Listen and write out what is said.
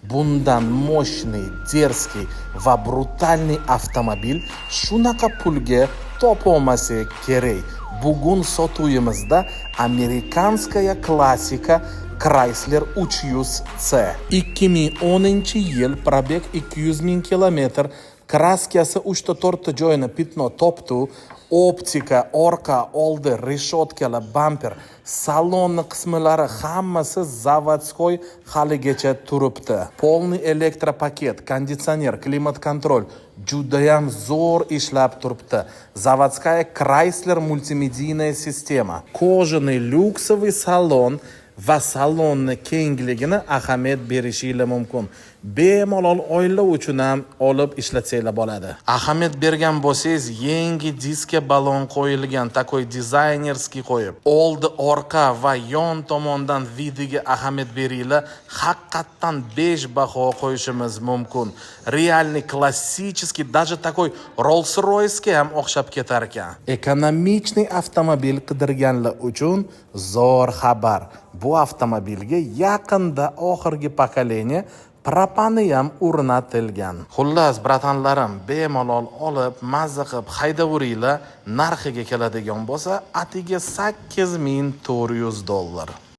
Bundan moshniy, derskiy va brutalniy avtomobil shunaqa pulga topolmasa kerak. Bugun sotuvimizda amerikanskaya klassika Chrysler 300C. 2010-yil, probeg 200 ming kilometr, kraskasi 3-4 ta joyini pitno topdi, optika, orqa, oldi, reshotkalar, bamper, salonni qismlari hammasi zavodskoy haligacha turibdi. Polni elektropaket, konditsioner, klimat kontrol judayam zo'r ishlab turibdi. Zavodskaya Chrysler multimediyniy sistema, kojaniy lyuksoviy salon va salonni kengligini ahamiyat berishingiz mumkin. Bemalol oila uchun ham olib ishlatsanglar bo'ladi. Ahamiyat bergan bo'lsangiz, yangi diska balon qo'yilgan, takoy dizaynerskiy qo'yib, oldi, orqa va yon tomondan vidiga ahamiyat beringlar. Haqiqatdan 5 baho qo'yishimiz mumkin. Realniy, klassический, даже takoy Rolls-Royce'ga ham o'xshab ketar ekan. Ekonomichniy avtomobil qidirganlar uchun zo'r xabar. Bu avtomobilga yaqinda oxirgi pokoleniya propani ham o'rnatilgan. Xullas, bratanlarim, bemalol olib, mazza qilib haydaveringlar. Narxiga keladigan bo'lsa, atiga $8400.